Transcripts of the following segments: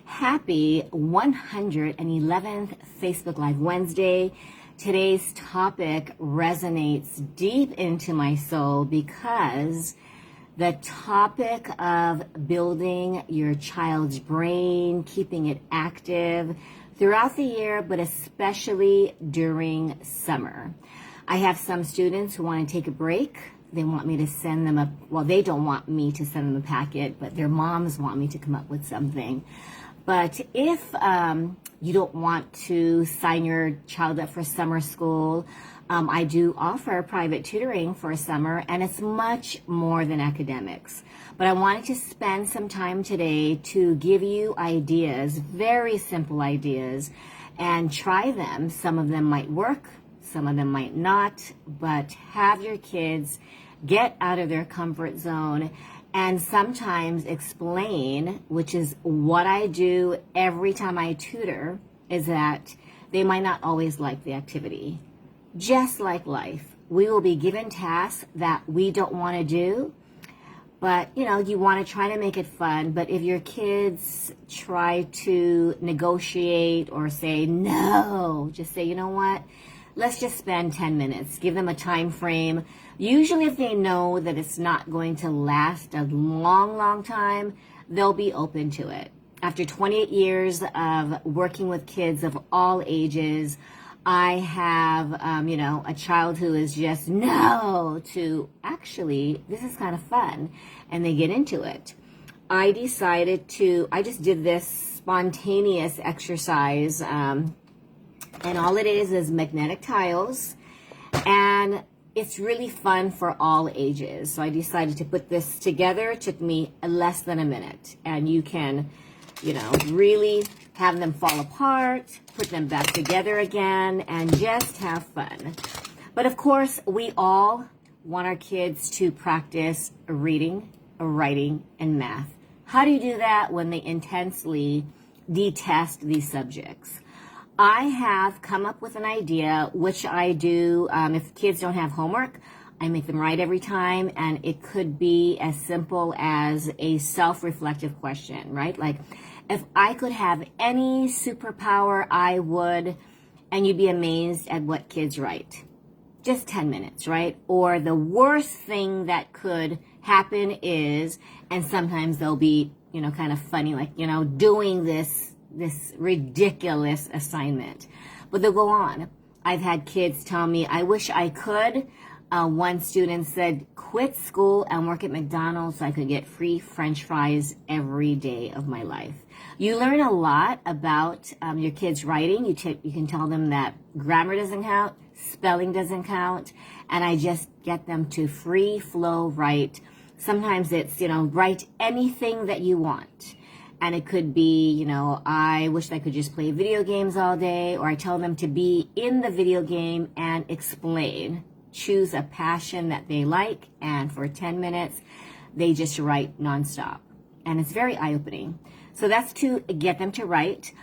Happy 111th Facebook Live Wednesday. Today's topic resonates deep into my soul because the topic of building your child's brain, keeping it active throughout the year, but especially during summer. I have some students who want to take a break. They want me to send them they don't want me to send them a packet, but their moms want me to come up with something. But if you don't want to sign your child up for summer school, I do offer private tutoring for summer, and it's much more than academics. But I wanted to spend some time today to give you ideas, very simple ideas, and try them. Some of them might work, some of them might not, but have your kids get out of their comfort zone and sometimes explain, which is what I do every time I tutor, is that they might not always like the activity. Just like life, we will be given tasks that we don't want to do, but you want to try to make it fun. But if your kids try to negotiate or say no, just say, you know what? Let's just spend 10 minutes. Give them a time frame. Usually if they know that it's not going to last a long, long time, they'll be open to it. After 28 years of working with kids of all ages, I have, a child who is just no to actually, this is kind of fun, and they get into it. I just did this spontaneous exercise, and all it is magnetic tiles, and it's really fun for all ages. So I decided to put this together. It took me less than a minute, and you can, really have them fall apart, put them back together again, and just have fun. But of course, we all want our kids to practice reading, writing, and math. How do you do that when they intensely detest these subjects? I have come up with an idea, which I do if kids don't have homework. I make them write every time, and it could be as simple as a self-reflective question, right? Like, if I could have any superpower, I would, and you'd be amazed at what kids write. Just 10 minutes, right? Or the worst thing that could happen is, and sometimes they'll be, kind of funny, like, doing this ridiculous assignment. But they'll go on. I've had kids tell me, I wish I could. One student said, quit school and work at McDonald's so I could get free French fries every day of my life. You learn a lot about your kids' writing. You can tell them that grammar doesn't count, spelling doesn't count, and I just get them to free flow write. Sometimes it's, write anything that you want. And it could be, I wish I could just play video games all day, or I tell them to be in the video game and explain. Choose a passion that they like, and for 10 minutes, they just write nonstop. And it's very eye-opening. So that's to get them to write.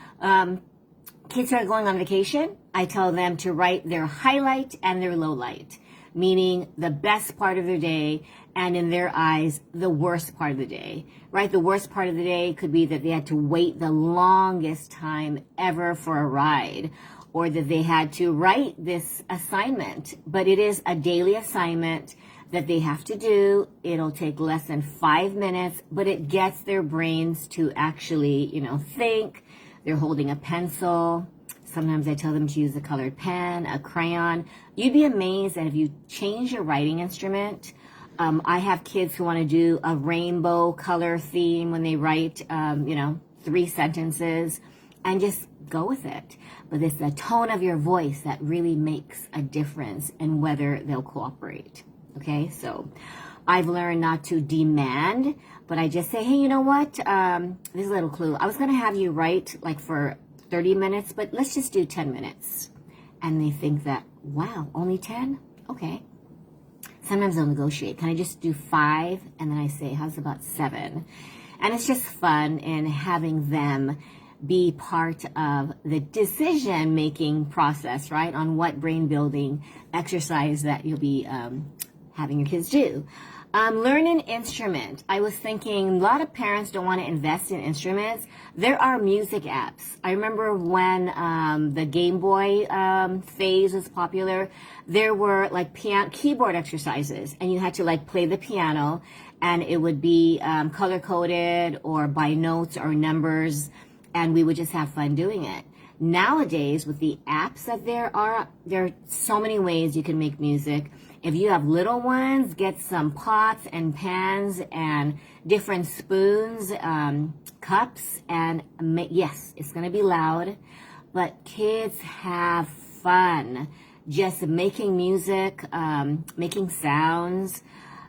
Kids are going on vacation. I tell them to write their highlight and their low light, meaning the best part of their day, and in their eyes, the worst part of the day, right? The worst part of the day could be that they had to wait the longest time ever for a ride, or that they had to write this assignment. But it is a daily assignment that they have to do. It'll take less than 5 minutes, but it gets their brains to actually, think. They're holding a pencil. Sometimes I tell them to use a colored pen, a crayon. You'd be amazed that if you change your writing instrument. I have kids who want to do a rainbow color theme when they write, 3 sentences, and just go with it. But it's the tone of your voice that really makes a difference in whether they'll cooperate. Okay, so I've learned not to demand, but I just say, hey, you know what? This is a little clue. I was going to have you write like for 30 minutes, but let's just do 10 minutes. And they think that, wow, only 10? Okay. Sometimes they'll negotiate. Can I just do 5? And then I say, how's about 7? And it's just fun in having them be part of the decision-making process, right? On what brain-building exercise that you'll be having your kids do. Learn an instrument. I was thinking a lot of parents don't want to invest in instruments. There are music apps. I remember when the Game Boy phase was popular, there were like keyboard exercises, and you had to like play the piano, and it would be color coded or by notes or numbers, and we would just have fun doing it. Nowadays, with the apps that there are so many ways you can make music. If you have little ones, get some pots and pans and different spoons, cups, and yes, it's going to be loud, but kids have fun just making music, making sounds.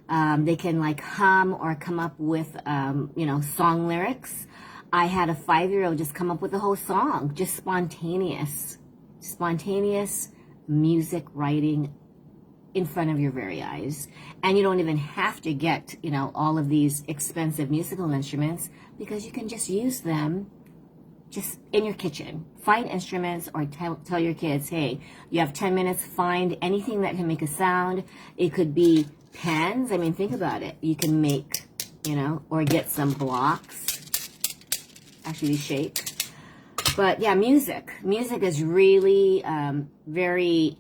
They can like hum or come up with, song lyrics. I had a 5-year-old just come up with a whole song, just spontaneous music writing in front of your very eyes. And you don't even have to get, all of these expensive musical instruments, because you can just use them just in your kitchen. Find instruments, or tell your kids, hey, you have 10 minutes, find anything that can make a sound. It could be pens. I mean, think about it. You can make, or get some blocks. Actually shake. But yeah, music is really very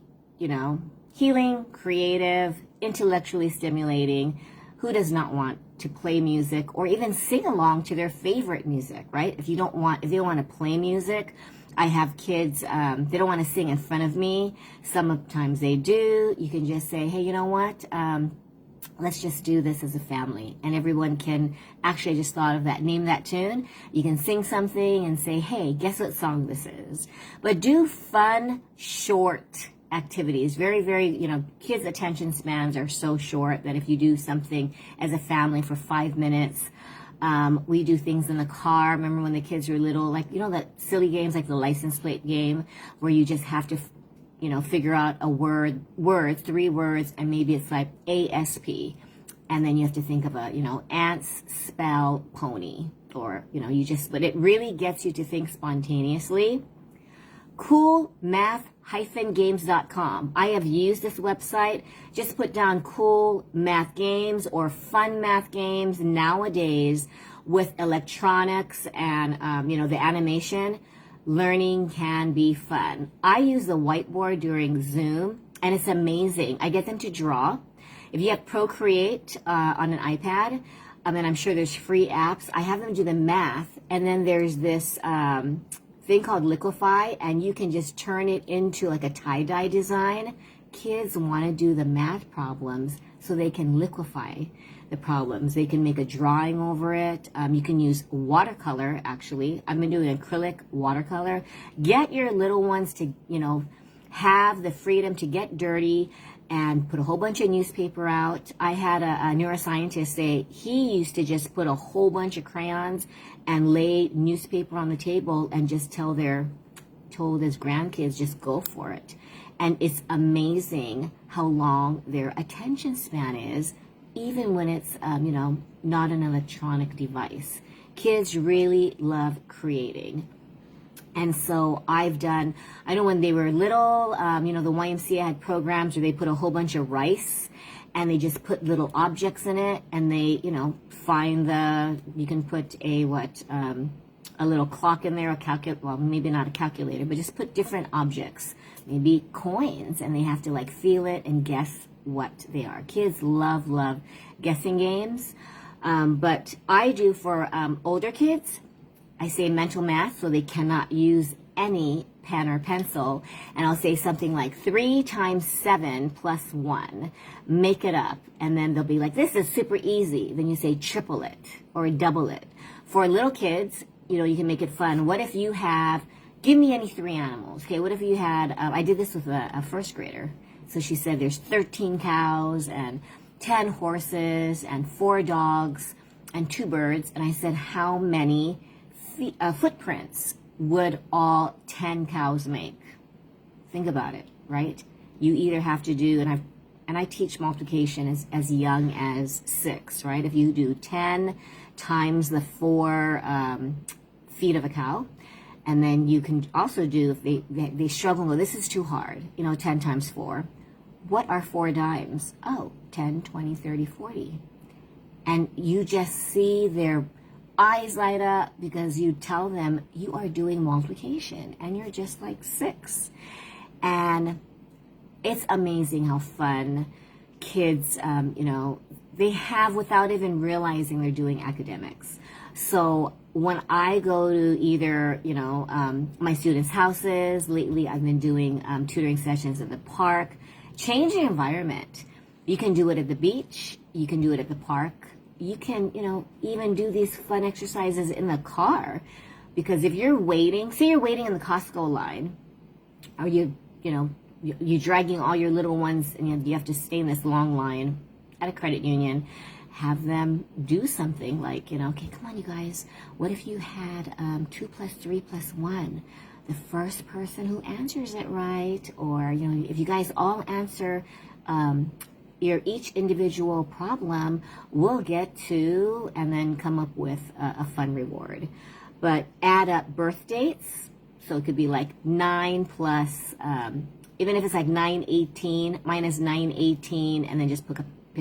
healing, creative, intellectually stimulating. Who does not want to play music or even sing along to their favorite music, right? If they don't want to play music, I have kids, they don't want to sing in front of me. Sometimes they do. You can just say, hey, you know what? Let's just do this as a family. And everyone can, actually, I just thought of that, name that tune. You can sing something and say, hey, guess what song this is? But do fun, short activities. Very, very, kids' attention spans are so short that if you do something as a family for 5 minutes, we do things in the car. Remember when the kids were little, like, that silly games like the license plate game where you just have to figure out a word, 3 words, and maybe it's like ASP. And then you have to think of ants spell pony, or, but it really gets you to think spontaneously. coolmath-games.com. I have used this website. Just put down cool math games or fun math games. Nowadays, with electronics and, the animation, learning can be fun. I use the whiteboard during Zoom, and it's amazing. I get them to draw. If you have Procreate on an iPad, and I'm sure there's free apps, I have them do the math, and then there's this thing called Liquify, and you can just turn it into like a tie-dye design. Kids want to do the math problems so they can liquefy the problems. They can make a drawing over it. You can use watercolor, actually. I've been doing acrylic watercolor. Get your little ones to, have the freedom to get dirty and put a whole bunch of newspaper out. I had a neuroscientist say he used to just put a whole bunch of crayons and lay newspaper on the table and just told his grandkids, just go for it. And it's amazing how long their attention span is, even when it's, not an electronic device. Kids really love creating. And so I know when they were little, the YMCA had programs where they put a whole bunch of rice and they just put little objects in it, and they, you can put a little clock in there, maybe not a calculator, but just put different objects, maybe coins, and they have to like feel it and guess what they are. Kids love guessing games. But I do for older kids, I say mental math, so they cannot use any pen or pencil. And I'll say something like 3 times 7 plus 1. Make it up. And then they'll be like, this is super easy. Then you say triple it or double it. For little kids, you can make it fun. What if you have, give me any 3 animals. Okay, what if you had, I did this with a first grader. So she said there's 13 cows and 10 horses and 4 dogs and 2 birds. And I said, how many footprints would all 10 cows make? Think about it, right? You either have to do, and I teach multiplication as young as 6, right? If you do 10 times the 4 feet of a cow, and then you can also do, if they struggle, well, this is too hard, 10 times 4. what are 4 dimes? Oh, 10, 20, 30, 40. And you just see their eyes light up because you tell them you are doing multiplication and you're just like 6. And it's amazing how fun kids, they have without even realizing they're doing academics. So when I go to either, my students' houses, lately I've been doing tutoring sessions at the park, change the environment. You can do it at the beach, you can do it at the park, you can, even do these fun exercises in the car. Because if you're waiting, say you're waiting in the Costco line, or you're dragging all your little ones and you have to stay in this long line at a credit union, have them do something like, okay, come on, you guys, what if you had 2 plus 3 plus 1? The first person who answers it right, or, if you guys all answer your each individual problem, we'll get to, and then come up with a fun reward. But add up birth dates, so it could be like 9 plus, even if it's like 918 minus 918, and then just pick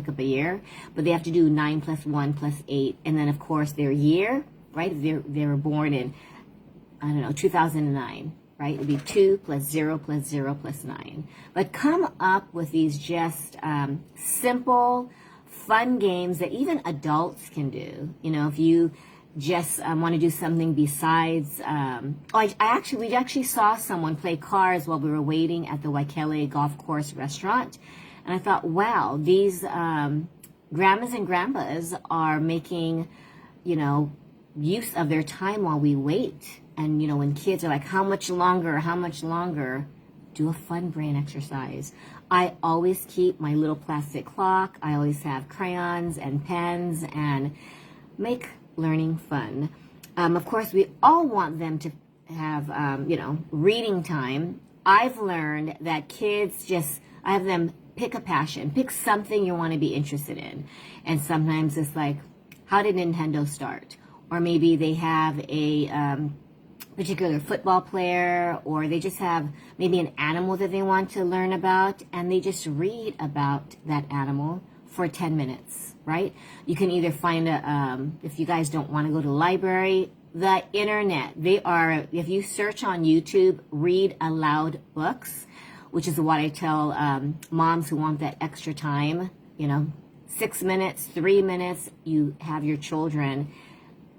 up a year. But they have to do 9 plus 1 plus 8, and then of course their year, right? They were born in, 2009, right? It'd be 2 plus 0 plus 0 plus 9. But come up with these just simple, fun games that even adults can do. If you just want to do something besides, we actually saw someone play cards while we were waiting at the Waikele Golf Course restaurant. And I thought, wow, these grandmas and grandpas are making, use of their time while we wait. And, when kids are like, how much longer, do a fun brain exercise. I always keep my little plastic clock. I always have crayons and pens and make learning fun. Of course, we all want them to have, reading time. I've learned that kids I have them pick a passion, pick something you want to be interested in. And sometimes it's like, how did Nintendo start? Or maybe they have a particular football player, or they just have maybe an animal that they want to learn about, and they just read about that animal for 10 minutes, right? You can either find if you guys don't want to go to the library, the internet. If you search on YouTube, read aloud books, which is what I tell moms who want that extra time, 6 minutes, 3 minutes, you have your children.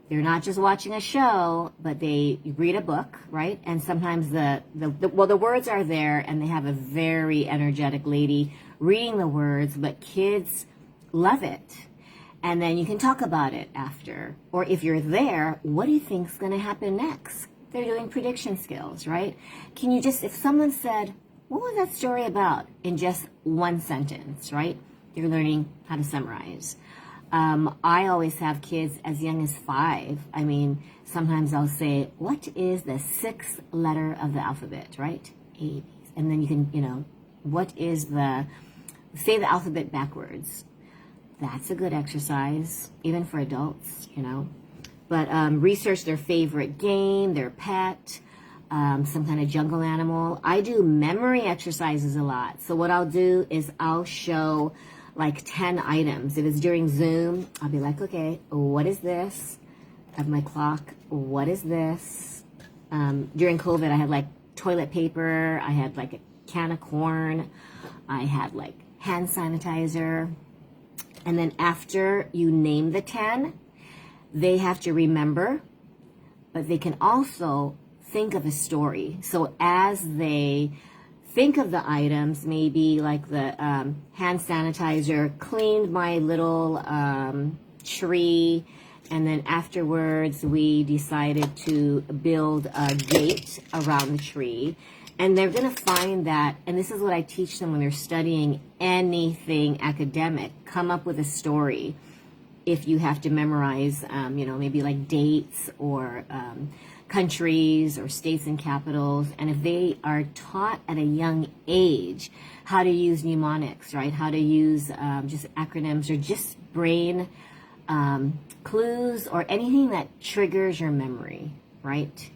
They're not just watching a show, but they read a book, right? And sometimes the words are there, and they have a very energetic lady reading the words, but kids love it. And then you can talk about it after. Or if you're there, what do you think's going to happen next? They're doing prediction skills, right? Can you if someone said, what was that story about, in just one sentence, right? You're learning how to summarize. I always have kids as young as 5. Sometimes I'll say, what is the 6th letter of the alphabet, right? A. And then you can, what is say the alphabet backwards. That's a good exercise, even for adults, But research their favorite game, their pet, some kind of jungle animal. I do memory exercises a lot. So what I'll do is I'll show like 10 items. If it's during Zoom, I'll be like, okay, what is this? I have my clock. What is this? During COVID, I had like toilet paper. I had like a can of corn. I had like hand sanitizer. And then after you name the 10, they have to remember, but they can also think of a story. So as they think of the items, maybe like the hand sanitizer cleaned my little tree, and then afterwards we decided to build a gate around the tree. And they're going to find that, and this is what I teach them when they're studying anything academic, come up with a story. If you have to memorize, maybe like dates or countries or states and capitals, and if they are taught at a young age how to use mnemonics, right? How to use just acronyms or just brain clues or anything that triggers your memory, right?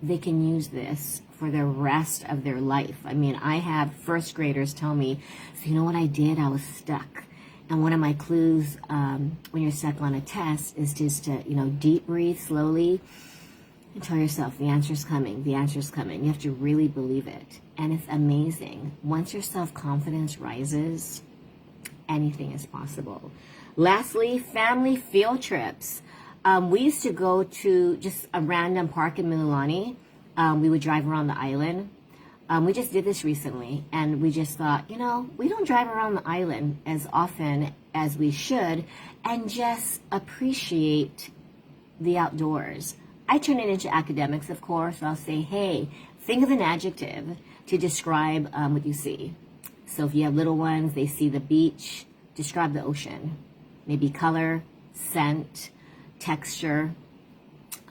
they can use this for the rest of their life. I mean, I have first graders tell me, so you know what I did? I was stuck. And one of my clues when you're stuck on a test is just to, deep breathe slowly and tell yourself the answer's coming, the answer's coming. You have to really believe it. And it's amazing. Once your self-confidence rises, anything is possible. Lastly, family field trips. We used to go to just a random park in Mililani. We would drive around the island. We just did this recently, and we just thought, we don't drive around the island as often as we should, and just appreciate the outdoors. I turn it into academics, of course. I'll say, hey, think of an adjective to describe what you see. So if you have little ones, they see the beach, describe the ocean. Maybe color, scent, texture.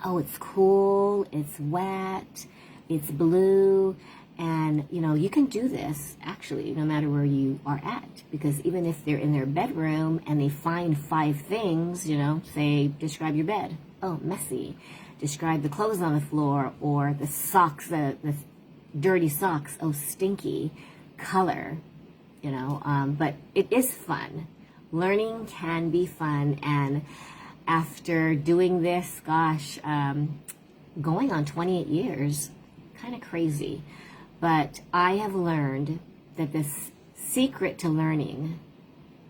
Oh, it's cool, it's wet, it's blue. And, you can do this, actually, no matter where you are at. Because even if they're in their bedroom and they find 5 things, say, describe your bed. Oh, messy. Describe the clothes on the floor, or the socks, the dirty socks. Oh, stinky. Color, but it is fun. Learning can be fun. And after doing this, gosh, going on 28 years, kind of crazy. But I have learned that the secret to learning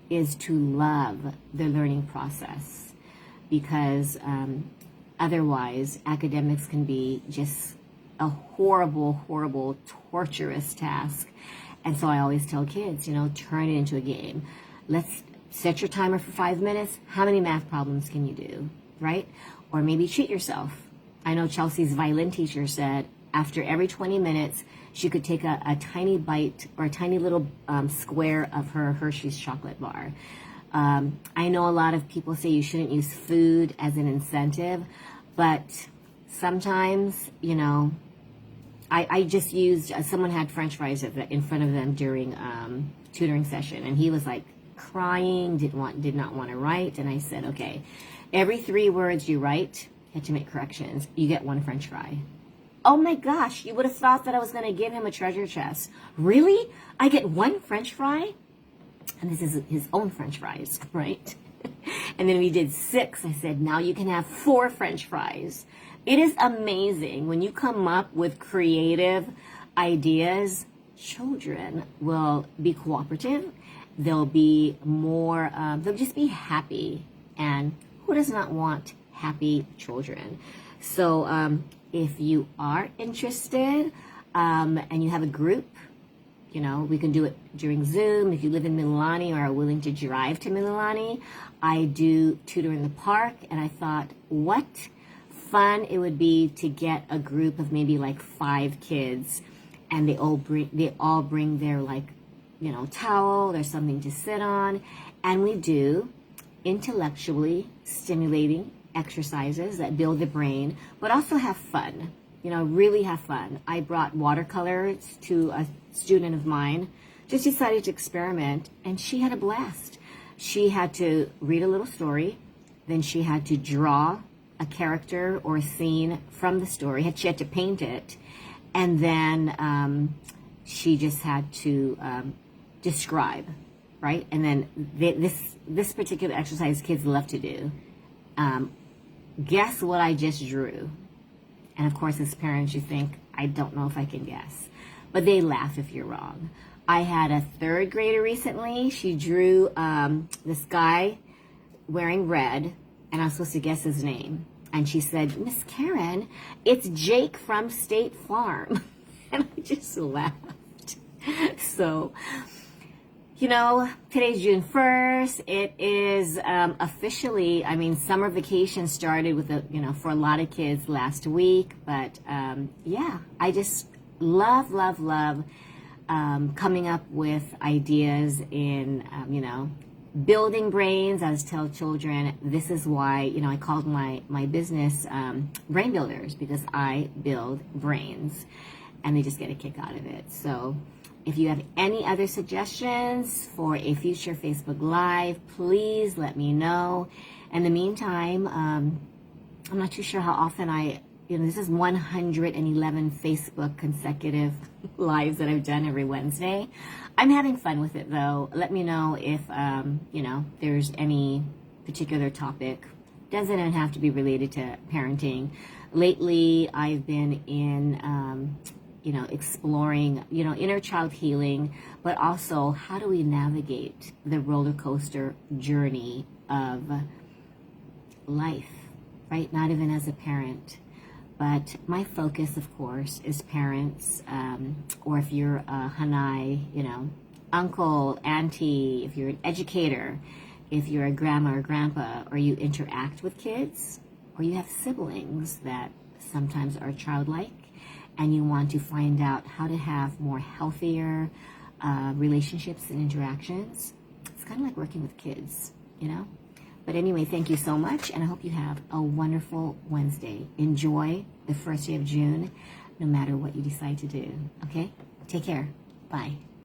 is to love the learning process, because otherwise academics can be just a horrible, horrible, torturous task. And so I always tell kids, turn it into a game. Let's set your timer for 5 minutes. How many math problems can you do, right? Or maybe treat yourself. I know Chelsea's violin teacher said after every 20 minutes, she could take a tiny bite or a tiny little square of her Hershey's chocolate bar. I know a lot of people say you shouldn't use food as an incentive, but sometimes, I just used, someone had French fries in front of them during tutoring session, and he was like crying, did not want to write, and I said, okay, every 3 words you write, you have to make corrections, you get 1 French fry. Oh my gosh, you would have thought that I was going to give him a treasure chest. Really? I get 1 French fry? And this is his own French fries, right? And then we did 6. I said, now you can have 4 French fries. It is amazing when you come up with creative ideas. Children will be cooperative. They'll be more, they'll just be happy. And who does not want happy children? So if you are interested and you have a group, we can do it during Zoom. If you live in Mililani or are willing to drive to Mililani, I do tutor in the park. And I thought, what fun it would be to get a group of maybe like 5 kids, and they all bring their towel, there's something to sit on, and we do intellectually stimulating exercises that build the brain, but also have fun, really have fun. I brought watercolors to a student of mine, just decided to experiment, and she had a blast. She had to read a little story, then she had to draw a character or a scene from the story. She had to paint it, and then she just had to describe, right? And then this particular exercise kids love to do. Guess what I just drew? And of course, as parents, you think, I don't know if I can guess. But they laugh if you're wrong. I had a 3rd grader recently. She drew this guy wearing red, and I was supposed to guess his name. And she said, Miss Karen, it's Jake from State Farm. And I just laughed. So, today's June 1st. It is officially, summer vacation started with, for a lot of kids last week. But I just love coming up with ideas in, building brains. I always tell children, this is why, I called my business Brain Builders, because I build brains, and they just get a kick out of it. So if you have any other suggestions for a future Facebook Live, please let me know. In the meantime, I'm not too sure how often I this is 111 Facebook consecutive lives that I've done every Wednesday. I'm having fun with it though. Let me know if, there's any particular topic. Doesn't even have to be related to parenting. Lately, I've been in, exploring, inner child healing, but also how do we navigate the roller coaster journey of life, right? Not even as a parent. But my focus, of course, is parents, or if you're a Hanai, uncle, auntie, if you're an educator, if you're a grandma or grandpa, or you interact with kids, or you have siblings that sometimes are childlike, and you want to find out how to have more healthier relationships and interactions. It's kind of like working with kids, But anyway, thank you so much, and I hope you have a wonderful Wednesday. Enjoy the first day of June, no matter what you decide to do, okay? Take care. Bye.